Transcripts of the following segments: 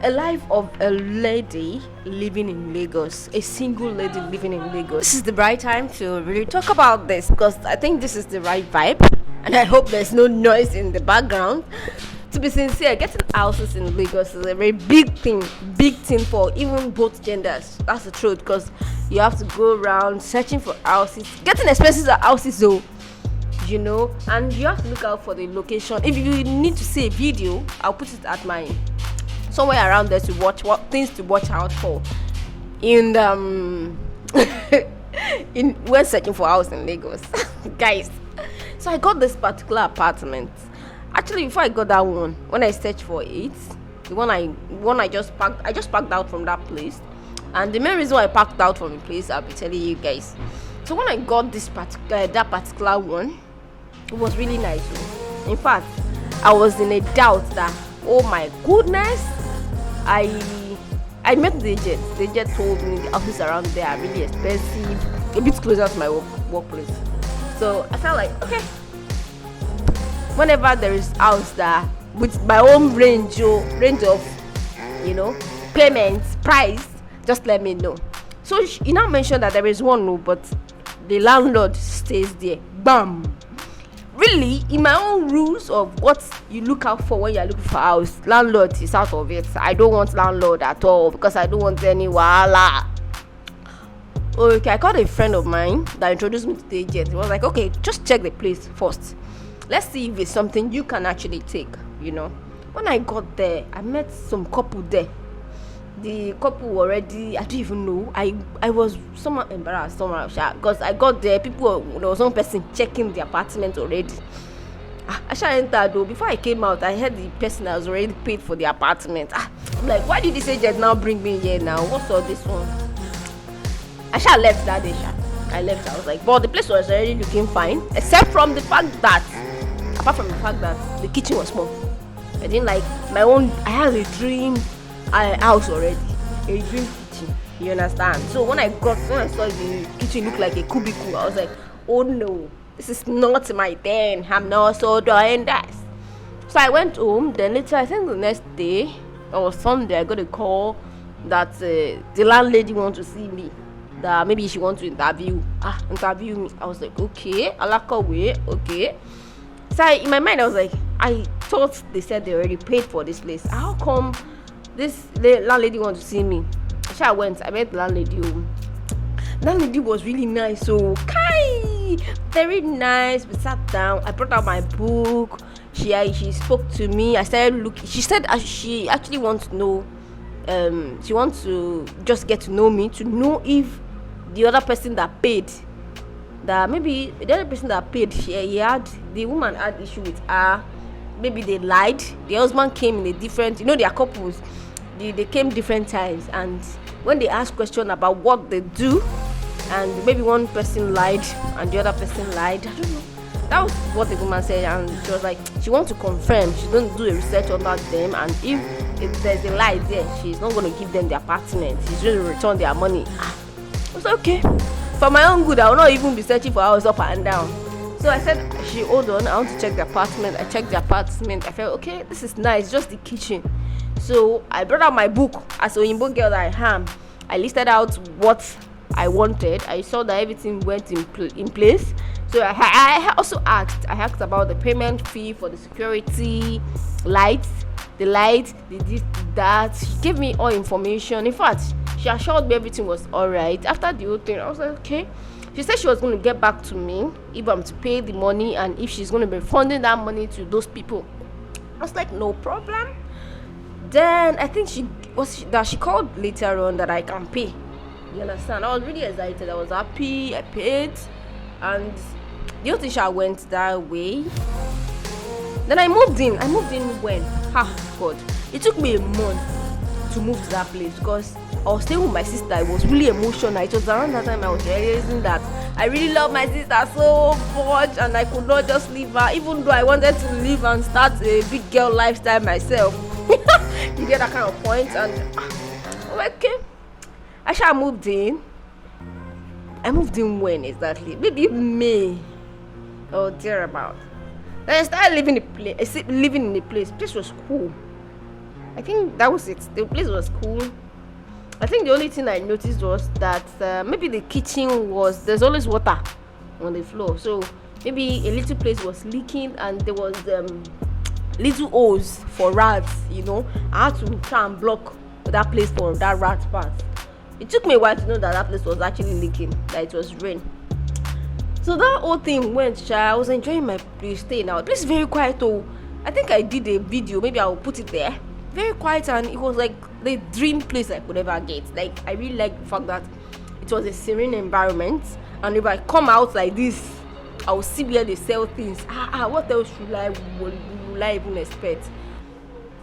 A life of a lady living in Lagos, a single lady living in Lagos. This is the right time to really talk about this because I think this is the right vibe, and I hope there's no noise in the background. To be sincere, getting houses in Lagos is a very big thing for even both genders. That's the truth, because you have to go around searching for houses, getting expensive houses though, and you have to look out for the location. If you need to see a video, I'll put it at my somewhere around there to watch what things to watch out for in in when searching for house in Lagos. Guys, so I got this particular apartment. Actually, before I got that one, when I searched for it, the one I just packed out from that place. And the main reason why I packed out from the place, I'll be telling you guys. So when I got that particular one, it was really nice. In fact, I was in a doubt that, oh my goodness, I met the agent. The agent told me the houses around there are really expensive, a bit closer to my workplace. So I felt like, okay, whenever there is house that with my own range of payments, price, just let me know. So you now mentioned that there is one, no, but the landlord stays there. Bam. Really, in my own rules of what you look out for when you're looking for a house, landlord is out of it. I don't want landlord at all because I don't want any wahala. Okay, I called a friend of mine that introduced me to the agent. He was like, okay, just check the place first. Let's see if it's something you can actually take, When I got there, I met some couple there. The couple already, I don't even know. I was somewhat embarrassed, because I got there, there was one person checking the apartment already. I shall enter though. Before I came out, I heard the person that was already paid for the apartment. I'm like, why did this agent now bring me here now? What's all this one? I shall left that day. I left. I was like, but the place was already looking fine, except from the fact that, apart from the fact that the kitchen was small. I didn't like my own. I had a dream house already, a dream kitchen. You understand? So when I saw the kitchen look like a cubicle, I was like, oh no, this is not my thing. I'm not so doing that. So I went home. Then later, I think the next day or Sunday, I got a call that the landlady wants to see me. That maybe she wants to interview me. I was like, okay, way, okay. So in my mind, I was like, I thought they said they already paid for this place. How come this landlady wants to see me? So I went. I met the landlady. Landlady was really nice. So very nice. We sat down. I brought out my book. She spoke to me. I started looking. She said she actually wants to know. She wants to just get to know me, to know if the other person that paid, that maybe the other person that paid, the woman had issue with her. Maybe they lied. The husband came in a different, they are couples. They came different times, and when they ask question about what they do, and maybe one person lied and the other person lied, I don't know. That was what the woman said, and she was like, she wants to confirm. She's going to do a research about them, and if there's a lie there, she's not going to give them the apartment. She's going to return their money. I was like, okay. For my own good, I will not even be searching for house up and down. So I said, hold on, I want to check the apartment. I checked the apartment. I felt, okay, this is nice, just the kitchen. So I brought out my book. As a Oyinbo girl that I am, I listed out what I wanted. I saw that everything went in place. So I also asked about the payment fee for the security, lights, the this, that. She gave me all information. In fact, she assured me everything was alright. After the whole thing, I was like, okay. She said she was going to get back to me if I'm to pay the money and if she's going to be refunding that money to those people. I was like, no problem. Then I think she called later on that I can pay. You understand? I was really excited. I was happy. I paid, and the whole thing went that way. Then I moved in. When? God! It took me a month to move to that place because I was staying with my sister. It was really emotional. It was around that time I was realizing that I really love my sister so much, and I could not just leave her, even though I wanted to leave and start a big girl lifestyle myself. You get that kind of point, and I'm like, okay. I moved in. I moved in when exactly? Maybe May or thereabout. Then I started living in the place. Place was cool. I think that was it. The place was cool. I think the only thing I noticed was that maybe the kitchen there's always water on the floor, so maybe a little place was leaking and there was little holes for rats. I had to try and block that place for that rat part. It took me a while to know that place was actually leaking, that it was rain. So that whole thing went. I was enjoying my place, stay now. The place is very quiet though. I think I did a video, maybe I'll put it there. Very quiet, and it was like the dream place I could ever get. Like, I really like the fact that it was a serene environment, and if I come out like this, I will see where they sell things. What else will I even expect?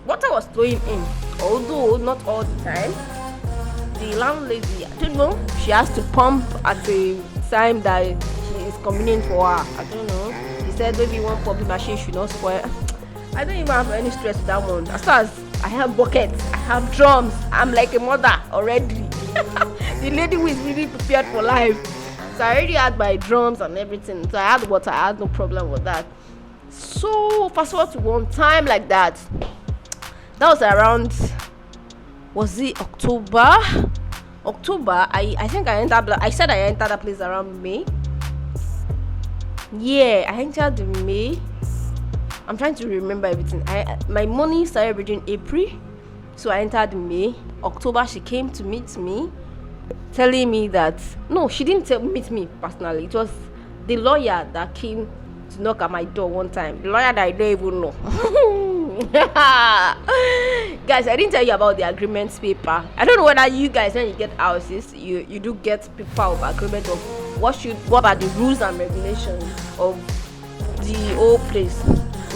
Water was flowing in, although not all the time. The landlady, I don't know, she has to pump at the time that she is convenient for her. I don't know. She said maybe one pumping machine should not spoil. I don't even have any stress with that one. As far as I have buckets, I have drums, I'm like a mother already. The lady who is really prepared for life. So I already had my drums and everything. So I had water, I had no problem with that. So fast forward to one time like that. That was around, was it October? I think I said I entered that place around May. Yeah, I entered May. I'm trying to remember everything. My money started reaching April, so I entered May. October, she came to meet me, telling me that no, she didn't meet me personally. It was the lawyer that came to knock at my door one time. The lawyer that I don't even know. Guys, I didn't tell you about the agreement paper. I don't know whether you guys, when you get houses, you do get paper of agreement of what are the rules and regulations of the whole place.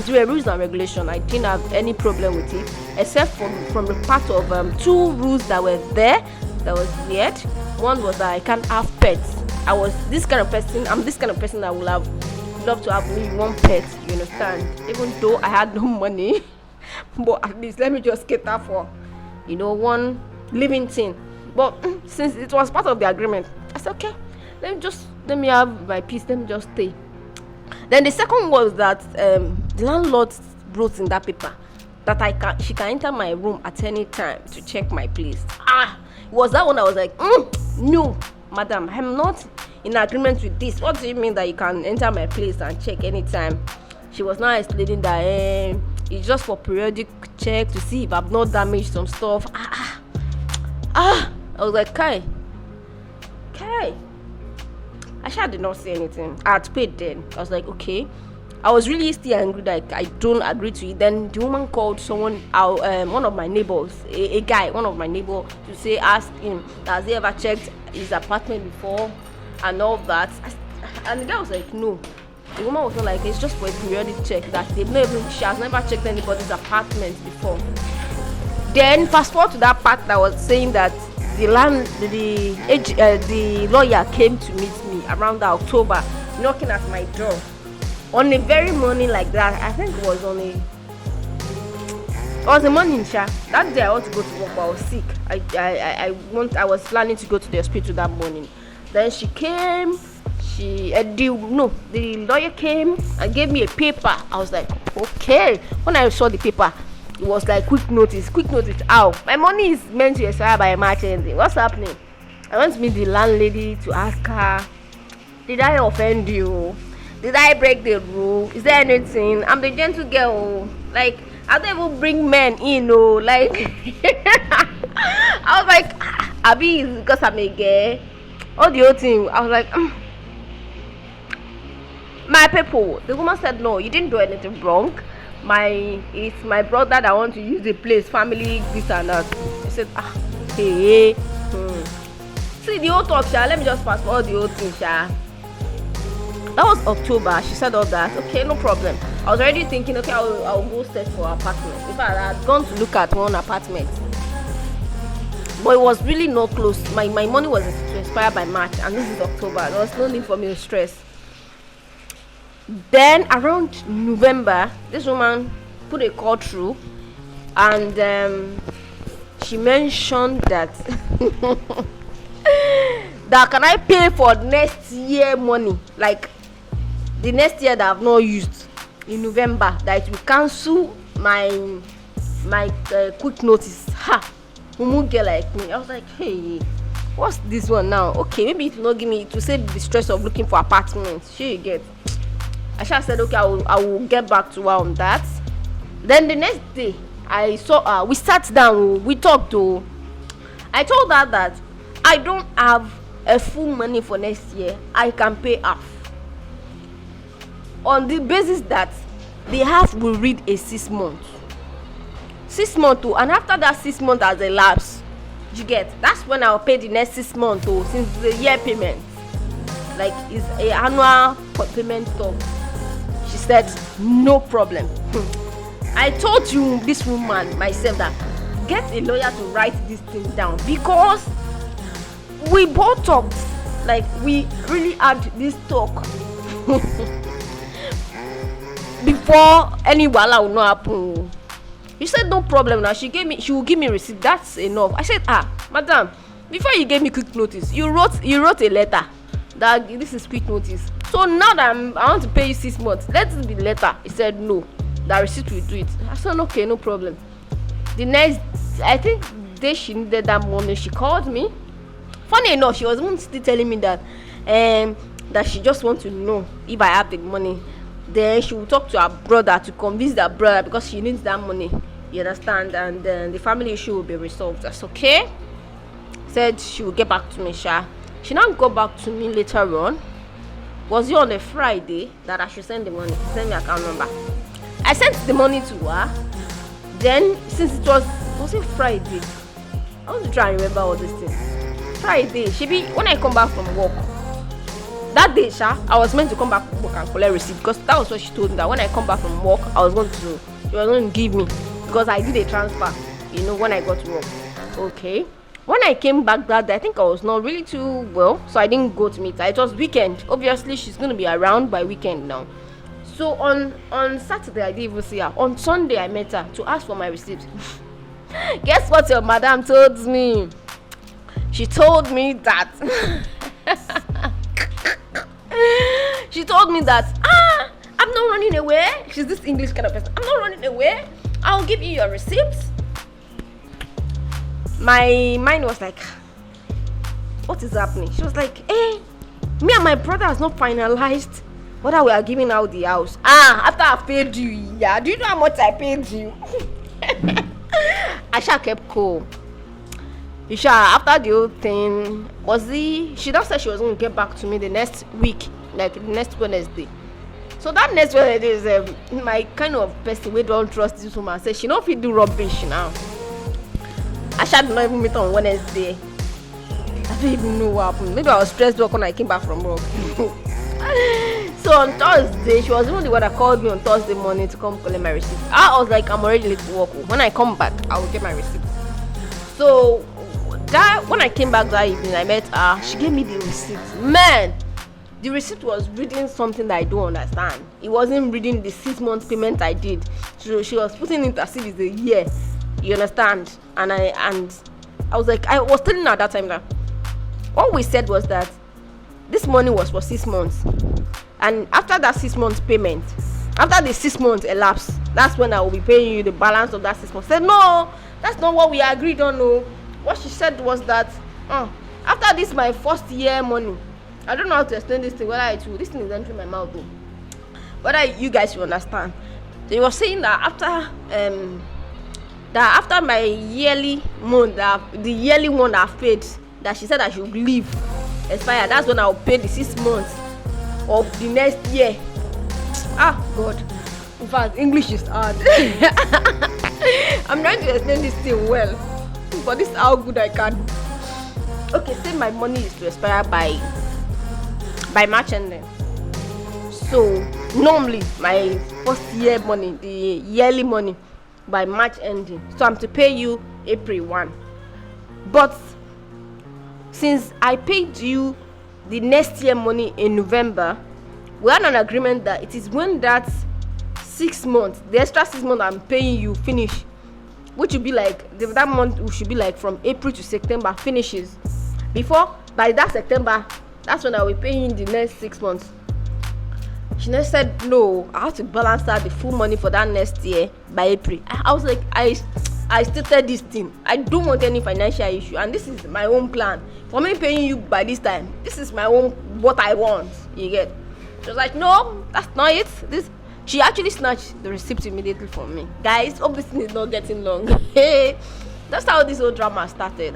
There were rules and regulations. I didn't have any problem with it, except from the part of 2 rules that were there that was weird. One was that I can't have pets. I'm this kind of person that will love to have maybe 1 pet, you understand? Even though I had no money, but at least let me just cater for, 1 living thing. But since it was part of the agreement, I said, okay, let me have my peace, let me just stay. Then the second was that the landlord wrote in that paper that she can enter my room at any time to check my place. It was that one I was like, no, madam, I'm not in agreement with this. What do you mean that you can enter my place and check anytime? She was now explaining that it's just for periodic check to see if I've not damaged some stuff. I was like, Kai. I did not say anything. I had paid then. I was like, okay. I was really still angry that I don't agree to it. Then the woman called someone out, one of my neighbors, a guy, one of my neighbors, to ask him, has he ever checked his apartment before and all that. And the guy was like, no. The woman was not like, it's just for a periodic check, that she has never checked anybody's apartment before. Then fast forward to that part that was saying that the lawyer came to meet me around October, knocking at my door on a very morning like that. I think it was a morning, that day I want to go to work, but I was sick. I was planning to go to the hospital that morning. Then she came. The lawyer came and gave me a paper. I was like, okay. When I saw the paper, it was like quick notice. How my money is meant to expire by March ending. What's happening? I went to meet the landlady to ask her, did I offend you? Did I break the rule? Is there anything? I'm the gentle girl. Like, I don't even bring men in, like I was like, Abi is because I'm a girl. All the whole thing. I was like, my people. The woman said, no, you didn't do anything wrong. It's my brother that want to use the place, family, this and that. I said, hey. See the whole talk, let me just fast forward the whole thing, That was October. She said all that. Okay, no problem. I was already thinking, okay, I'll go search for an apartment. In fact, I had gone to look at one apartment, but it was really not close. My money was to expire by March, and this is October. There was no need for me to stress. Then around November, this woman put a call through, and she mentioned that that can I pay for next year money, like the next year that I've not used in November, that it will cancel my my quick notice. Mumu girl like me. I was like, hey, what's this one now? Okay, maybe it will not give me, to save the stress of looking for apartments. Sure, you get. I said, okay, I will get back to her on that. Then the next day, I saw her. We sat down, we talked to. I told her that I don't have a full money for next year. I can pay half. On the basis that the half will read a 6 months. 6 months too, and after that 6 months has elapsed, you get, that's when I'll pay the next 6 months too, since the year payment. Like it's a annual payment stuff. She said, no problem. I told you, this woman, myself, that get a lawyer to write this thing down, because we both talked, like we really had this talk before any wahala will not happen. She said no problem. Now she will give me receipt. That's enough. I said, madam, before you gave me quick notice, you wrote a letter that this is quick notice. So now that I want to pay you 6 months, let it be letter. He said no, that receipt will do it. I said okay, no problem. The next, I think day she needed that money, she called me. Funny enough, she was even still telling me that that she just wants to know if I have the money. Then she will talk to her brother to convince her brother, because she needs that money. You understand? And then the family issue will be resolved. That's okay. Said she will get back to me, Sha. She now got back to me later on. Was it on a Friday that I should send the money? Send me account number. I sent the money to her. Then since it was it Friday? I want to try and remember all these things. Friday. When I come back from work. That day, Sha, I was meant to come back from work and collect receipt, because that was what she told me, that when I come back from work, she was going to give me, because I did a transfer, when I got to work. Okay. When I came back that day, I think I was not really too well, so I didn't go to meet her. It was weekend. Obviously, she's going to be around by weekend now. So on Saturday, I didn't even see her. On Sunday, I met her to ask for my receipt. Guess what your madam told me? She told me that... She told me that I'm not running away. She's this English kind of person. I'm not running away. I'll give you your receipts. My mind was like, what is happening? She was like, me and my brother has not finalized whether we are giving out the house. After I paid you, yeah. Do you know how much I paid you? I kept cool. After the whole thing, she just said she was going to get back to me the next week, like the next Wednesday. So that next Wednesday is my kind of person we don't trust this woman. Say she don't fit do rubbish now. I did not even meet on Wednesday. I don't even know what happened. Maybe I was stressed out when I came back from work. So on Thursday, she was even the one that called me on Thursday morning to come collect my receipt. I was like, I'm already late to work. When I come back, I will get my receipt. So when I came back that evening, I met her. She gave me the receipt. Man, the receipt was reading something that I don't understand. It wasn't reading the 6 months payment I did. So she was putting it as if it's a year. You understand? And I was like, I was telling her at that time that what we said was that this money was for 6 months. And after that 6 months payment, after the 6 months elapsed, that's when I will be paying you the balance of that 6 months. I said, no, that's not what we agreed on. No. What she said was that after this my first year money, I don't know how to explain this thing, this thing is entering my mouth though, whether you guys will understand. They were saying that after my yearly month, the yearly one I've paid, that she said I should leave expire, that's when I'll pay the 6 months of the next year. God, in fact, English is hard. I'm trying to explain this thing well, but this is how good I can. Okay, say my money is to expire by March ending. So normally my first year money, the yearly money, by March ending. So I'm to pay you April 1. But since I paid you the next year money in November, we had an agreement that it is when that 6 months, the extra 6 months I'm paying you finish, which will be like that month should be like from April to September finishes. By that September, that's when I will pay you the next 6 months. She never said no. I have to balance out the full money for that next year by April. I was like, I stated this thing. I don't want any financial issue, and this is my own plan. For me paying you by this time, this is my own what I want. You get? She was like, no, that's not it. This. She actually snatched the receipt immediately from me. Guys, obviously it's not getting long. Hey, that's how this whole drama started.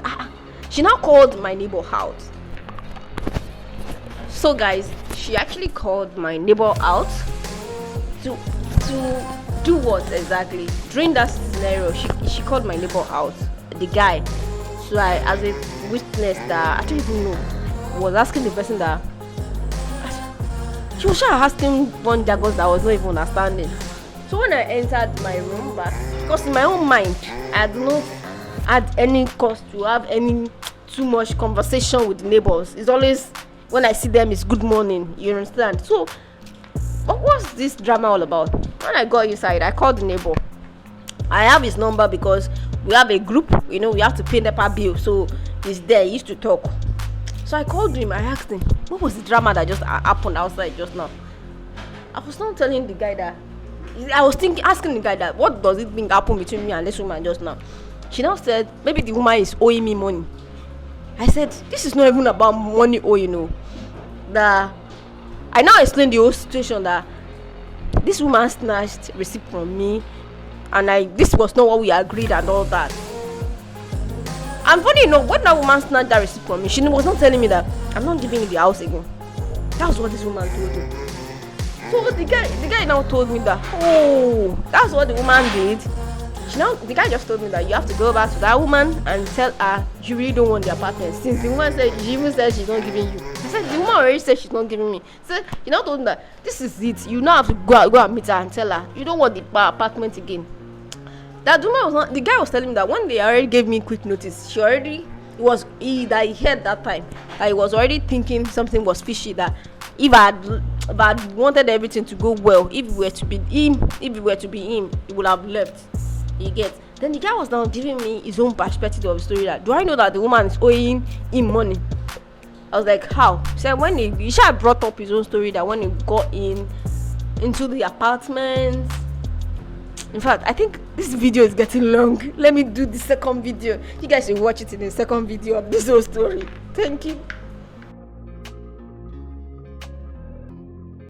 She now called my neighbor out. So guys, she actually called my neighbor out to do what exactly? During that scenario, she called my neighbor out, the guy. So I, as a witness that I don't even know, was asking the person that she was asking one jargon that I was not even understanding. So when I entered my room back, because in my own mind, I do not had any cause to have any too much conversation with neighbors. It's always when I see them, it's good morning. You understand? So, what was this drama all about? When I got inside, I called the neighbor. I have his number because we have a group. You know, we have to pay NEPA bill, so he's there. He used to talk. So I called him. I asked him, what was the drama that just happened outside just now? I was not telling the guy that. I was asking the guy that, what does it think happened between me and this woman just now? She now said, maybe the woman is owing me money. I said, this is not even about money owing, you know. I now explained the whole situation that this woman snatched receipt from me, and this was not what we agreed and all that. And funny enough, when that woman snatched that receipt from me, she was not telling me that I'm not giving you the house again. That was what this woman told me. So the guy now told me that, oh, that's what the woman did. The guy just told me that you have to go back to that woman and tell her you really don't want the apartment. Since the woman said, she even said she's not giving you. I said, the woman already said she's not giving me. So you now told me that this is it. You now have to go and meet her and tell her you don't want the apartment again. That woman was not. The guy was telling me that one day I already gave me quick notice. He heard that time that he was already thinking something was fishy. That if I had wanted everything to go well, if it were to be him, he would have left. You get? Then the guy was now giving me his own perspective of the story. That do I know that the woman is owing him money? I was like, how? He said when he brought up his own story that when he got into the apartment. In fact, I think this video is getting long. Let me do the second video. You guys should watch it in the second video of this whole story. Thank you.